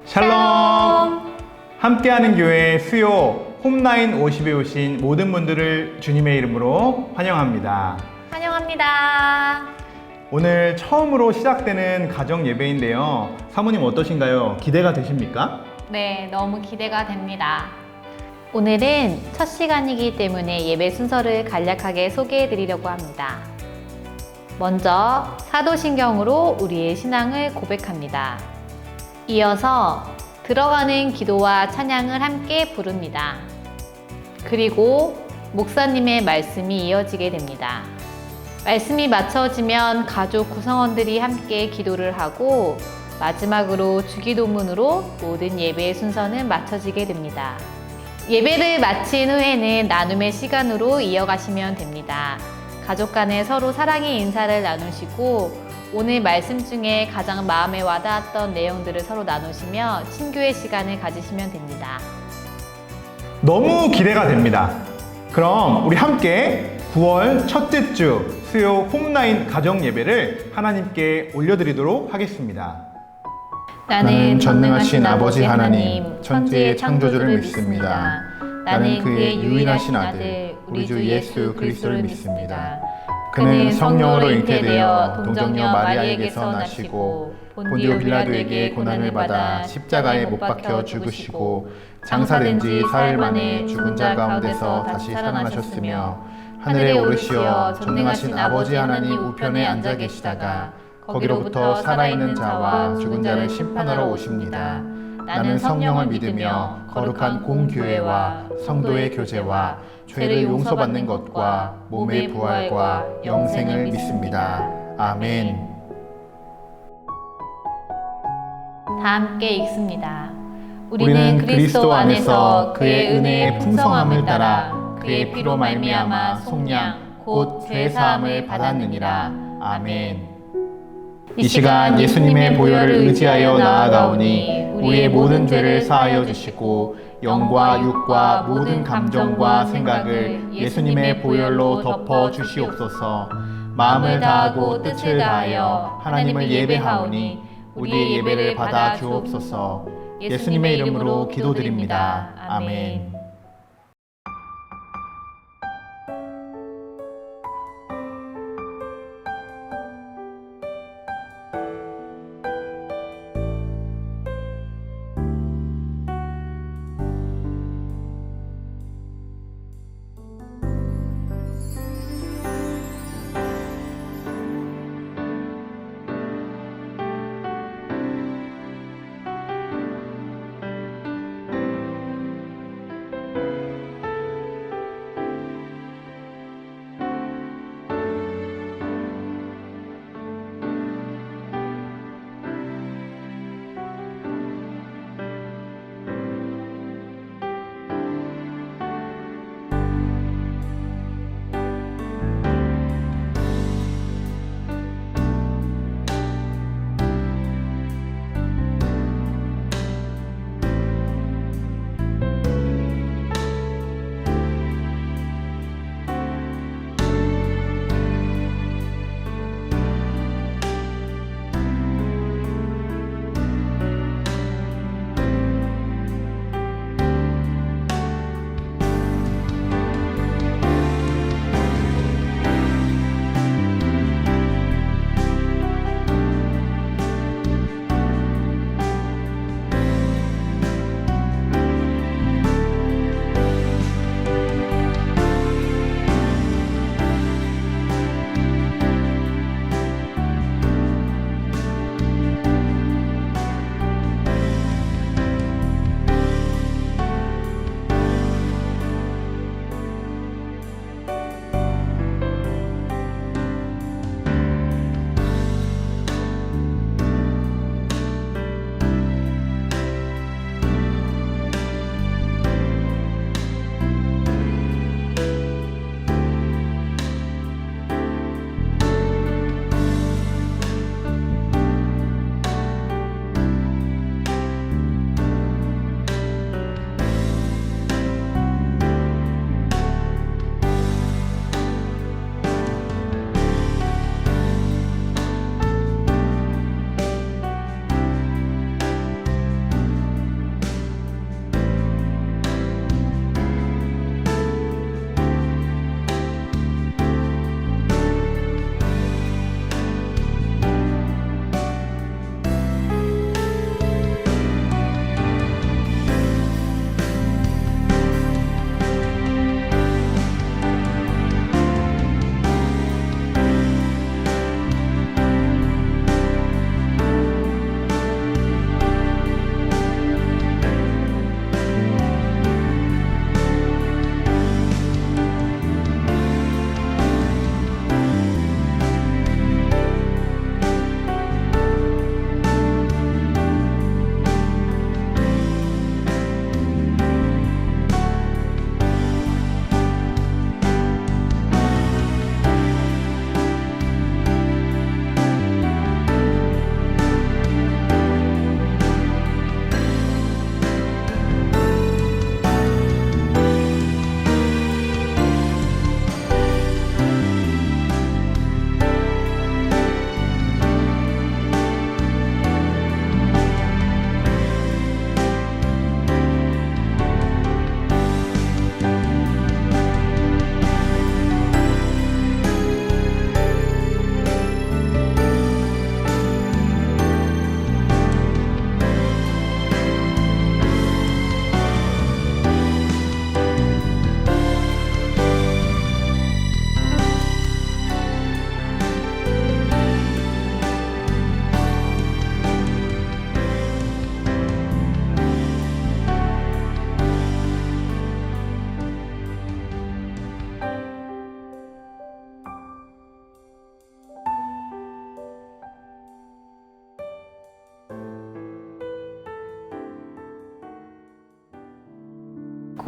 샬롬! 함께하는 교회 수요 홈라인 50에 오신 모든 분들을 주님의 이름으로 환영합니다. 환영합니다. 오늘 처음으로 시작되는 가정 예배인데요. 사모님 어떠신가요? 기대가 되십니까? 네, 너무 기대가 됩니다. 오늘은 첫 시간이기 때문에 예배 순서를 간략하게 소개해 드리려고 합니다. 먼저 사도신경으로 우리의 신앙을 고백합니다. 이어서 들어가는 기도와 찬양을 함께 부릅니다. 그리고 목사님의 말씀이 이어지게 됩니다. 말씀이 마쳐지면 가족 구성원들이 함께 기도를 하고 마지막으로 주기도문으로 모든 예배의 순서는 마쳐지게 됩니다. 예배를 마친 후에는 나눔의 시간으로 이어가시면 됩니다. 가족 간에 서로 사랑의 인사를 나누시고 오늘 말씀 중에 가장 마음에 와닿았던 내용들을 서로 나누시며 친교의 시간을 가지시면 됩니다. 너무 기대가 됩니다. 그럼 우리 함께 9월 첫째 주 수요 홈라인 가정 예배를 하나님께 올려드리도록 하겠습니다. 나는 전능하신 아버지 하나님, 천지의 창조주를 믿습니다. 나는 그의 유일하신 아들, 우리 주 예수 그리스도를 믿습니다. 그는 성령으로 잉태되어 동정녀 마리아에게서 나시고 본디오 빌라도에게 고난을 받아 십자가에 못 박혀 죽으시고 장사된 지 사흘 만에 죽은 자 가운데서 다시 살아나셨으며 하늘에 오르시어 전능하신 아버지 하나님 우편에 앉아 계시다가 거기로부터 살아있는 자와 죽은 자를 심판하러 오십니다. 나는 성령을 믿으며 거룩한 공교회와 성도의 교제와 죄를 용서받는 것과 몸의 부활과 영생을 믿습니다. 아멘. 다 함께 읽습니다. 우리는 그리스도 안에서 그의 은혜의 풍성함을 따라 그의 피로 말미암아 속량 곧 죄 사함을 받았느니라. 아멘. 이 시간 예수님의 보혈을 의지하여 나아가오니 우리의 모든 죄를 사하여 주시고 영과 육과 모든 감정과 생각을 예수님의 보혈로 덮어 주시옵소서. 마음을 다하고 뜻을 다하여 하나님을 예배하오니 우리의 예배를 받아 주옵소서. 예수님의 이름으로 기도드립니다. 아멘.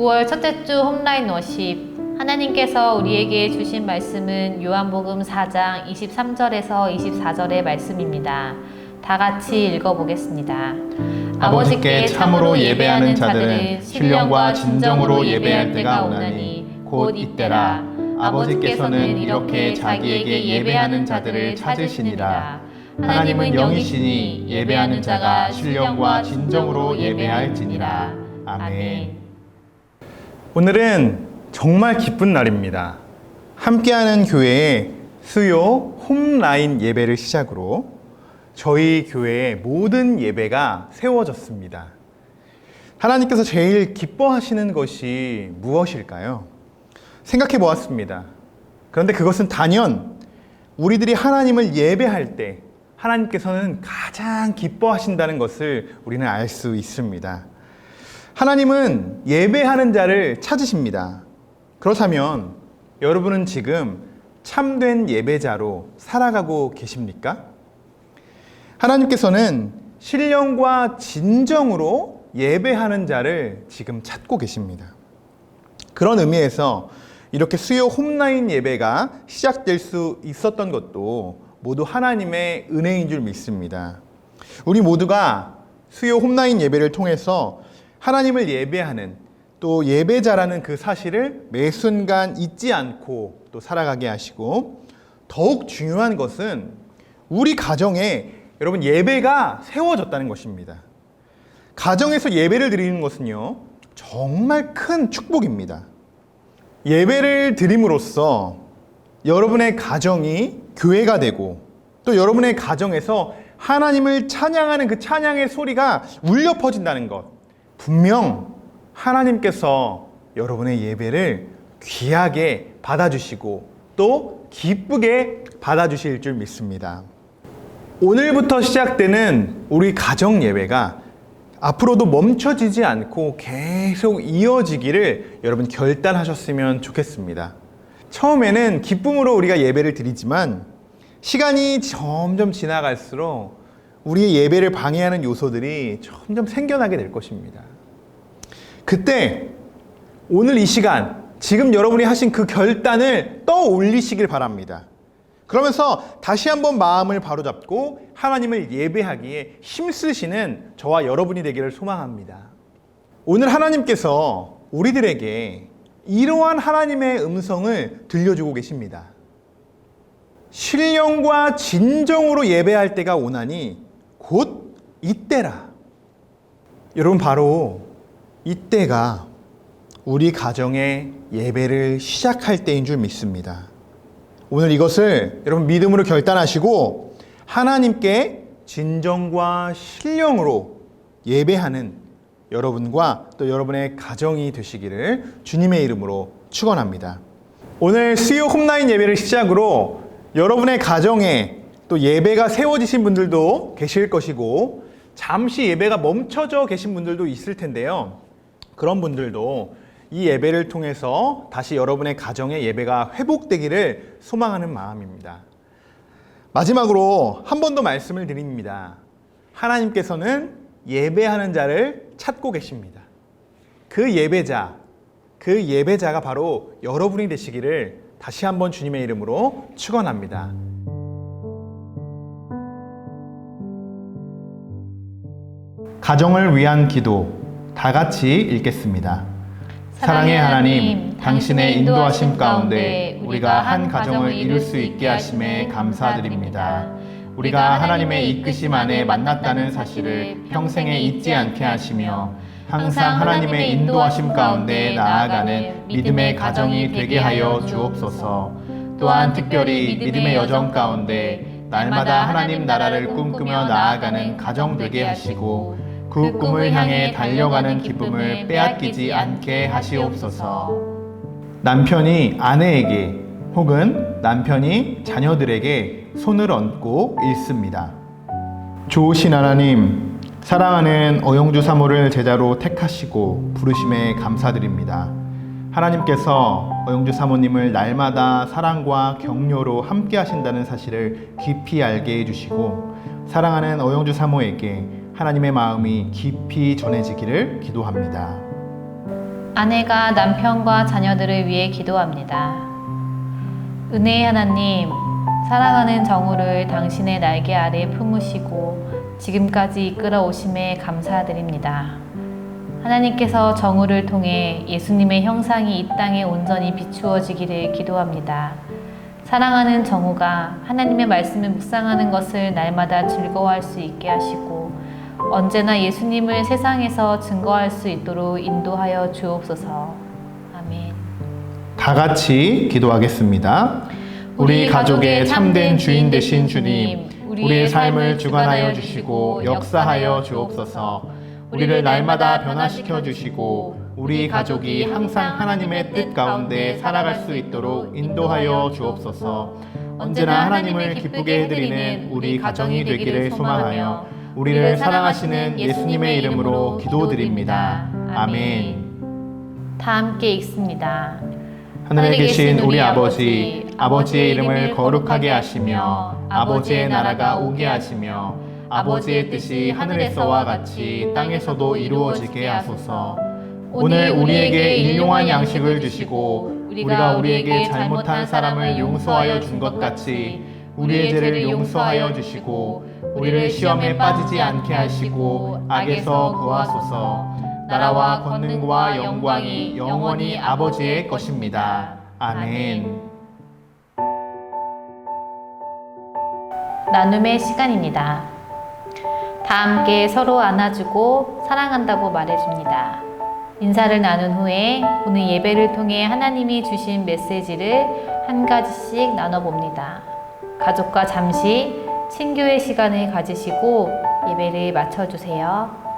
9월 첫째 주 홈라인 워십. 하나님께서 우리에게 주신 말씀은 요한복음 4장 23절에서 24절의 말씀입니다. 다 같이 읽어보겠습니다. 아버지께 참으로 예배하는 자들은 신령과 진정으로 예배할 때가 오나니 곧 이때라. 아버지께서는 이렇게 자기에게 예배하는 자들을 찾으시니라. 하나님은 영이시니 예배하는 자가 신령과 진정으로 예배할지니라. 아멘. 오늘은 정말 기쁜 날입니다. 함께하는 교회의 수요 홈라인 예배를 시작으로 저희 교회의 모든 예배가 세워졌습니다. 하나님께서 제일 기뻐하시는 것이 무엇일까요? 생각해 보았습니다. 그런데 그것은 단연 우리들이 하나님을 예배할 때 하나님께서는 가장 기뻐하신다는 것을 우리는 알 수 있습니다. 하나님은 예배하는 자를 찾으십니다. 그렇다면 여러분은 지금 참된 예배자로 살아가고 계십니까? 하나님께서는 신령과 진정으로 예배하는 자를 지금 찾고 계십니다. 그런 의미에서 이렇게 수요 홈라인 예배가 시작될 수 있었던 것도 모두 하나님의 은혜인 줄 믿습니다. 우리 모두가 수요 홈라인 예배를 통해서 하나님을 예배하는 또 예배자라는 그 사실을 매 순간 잊지 않고 또 살아가게 하시고, 더욱 중요한 것은 우리 가정에 여러분 예배가 세워졌다는 것입니다. 가정에서 예배를 드리는 것은요 정말 큰 축복입니다. 예배를 드림으로써 여러분의 가정이 교회가 되고 또 여러분의 가정에서 하나님을 찬양하는 그 찬양의 소리가 울려 퍼진다는 것, 분명 하나님께서 여러분의 예배를 귀하게 받아주시고 또 기쁘게 받아주실 줄 믿습니다. 오늘부터 시작되는 우리 가정 예배가 앞으로도 멈춰지지 않고 계속 이어지기를 여러분 결단하셨으면 좋겠습니다. 처음에는 기쁨으로 우리가 예배를 드리지만 시간이 점점 지나갈수록 우리의 예배를 방해하는 요소들이 점점 생겨나게 될 것입니다. 그때 오늘 이 시간 지금 여러분이 하신 그 결단을 떠올리시길 바랍니다. 그러면서 다시 한번 마음을 바로잡고 하나님을 예배하기에 힘쓰시는 저와 여러분이 되기를 소망합니다. 오늘 하나님께서 우리들에게 이러한 하나님의 음성을 들려주고 계십니다. 신령과 진정으로 예배할 때가 오나니 곧 이때라. 여러분, 바로 이때가 우리 가정의 예배를 시작할 때인 줄 믿습니다. 오늘 이것을 여러분 믿음으로 결단하시고 하나님께 진정과 신령으로 예배하는 여러분과 또 여러분의 가정이 되시기를 주님의 이름으로 축원합니다. 오늘 수요 홈라인 예배를 시작으로 여러분의 가정에 또 예배가 세워지신 분들도 계실 것이고 잠시 예배가 멈춰져 계신 분들도 있을 텐데요. 그런 분들도 이 예배를 통해서 다시 여러분의 가정의 예배가 회복되기를 소망하는 마음입니다. 마지막으로 한 번 더 말씀을 드립니다. 하나님께서는 예배하는 자를 찾고 계십니다. 그 예배자가 바로 여러분이 되시기를 다시 한번 주님의 이름으로 축원합니다. 가정을 위한 기도 다 같이 읽겠습니다. 사랑의 하나님, 당신의 인도하심 가운데 우리가 한 가정을 이룰 수 있게 하심에 감사드립니다. 우리가 하나님의 이끄심 안에 만났다는 사실을 평생에 잊지 않게 하시며 항상 하나님의 인도하심 가운데 나아가는 믿음의 가정이 되게 하여 주옵소서. 또한 특별히 믿음의 여정 가운데 날마다 하나님 나라를 꿈꾸며 나아가는 가정 되게 하시고 그 꿈을 향해 달려가는 기쁨을 빼앗기지 않게 하시옵소서. 남편이 아내에게 혹은 남편이 자녀들에게 손을 얹고 읽습니다. 좋으신 하나님, 사랑하는 어용주 사모를 제자로 택하시고 부르심에 감사드립니다. 하나님께서 어용주 사모님을 날마다 사랑과 격려로 함께 하신다는 사실을 깊이 알게 해주시고 사랑하는 어용주 사모에게 하나님의 마음이 깊이 전해지기를 기도합니다. 아내가 남편과 자녀들을 위해 기도합니다. 은혜의 하나님, 사랑하는 정우를 당신의 날개 아래 품으시고 지금까지 이끌어 오심에 감사드립니다. 하나님께서 정우를 통해 예수님의 형상이 이 땅에 온전히 비추어지기를 기도합니다. 사랑하는 정우가 하나님의 말씀을 묵상하는 것을 날마다 즐거워할 수 있게 하시고 언제나 예수님을 세상에서 증거할 수 있도록 인도하여 주옵소서. 아멘. 다 같이 기도하겠습니다. 우리 가족의 참된 주인 되신 주님, 우리의 삶을 주관하여 주시고 역사하여 주옵소서. 우리를 날마다 변화시켜 주시고 우리 가족이 항상 하나님의 뜻 가운데 살아갈 수 있도록 인도하여 주옵소서. 언제나 하나님을 기쁘게 해드리는 우리 가정이 되기를 소망하며 우리를 사랑하시는 예수님의 이름으로 기도드립니다. 아멘. 다 함께 읽습니다. 하늘에 계신 우리 아버지, 아버지의 이름을 거룩하게 하시며 아버지의 나라가 오게 하시며 아버지의 뜻이 하늘에서와 같이 땅에서도 이루어지게 하소서. 오늘 우리에게 일용할 양식을 주시고 우리가 우리에게 잘못한 사람을 용서하여 준 것 같이 우리의 죄를 용서하여 주시고 우리를 시험에 빠지지 않게 하시고 악에서 구하소서. 나라와 권능과 영광이 영원히 아버지의 것입니다. 아멘. 나눔의 시간입니다. 다 함께 서로 안아주고 사랑한다고 말해줍니다. 인사를 나눈 후에 오늘 예배를 통해 하나님이 주신 메시지를 한 가지씩 나눠봅니다. 가족과 잠시 친교의 시간을 가지시고 예배를 마쳐주세요.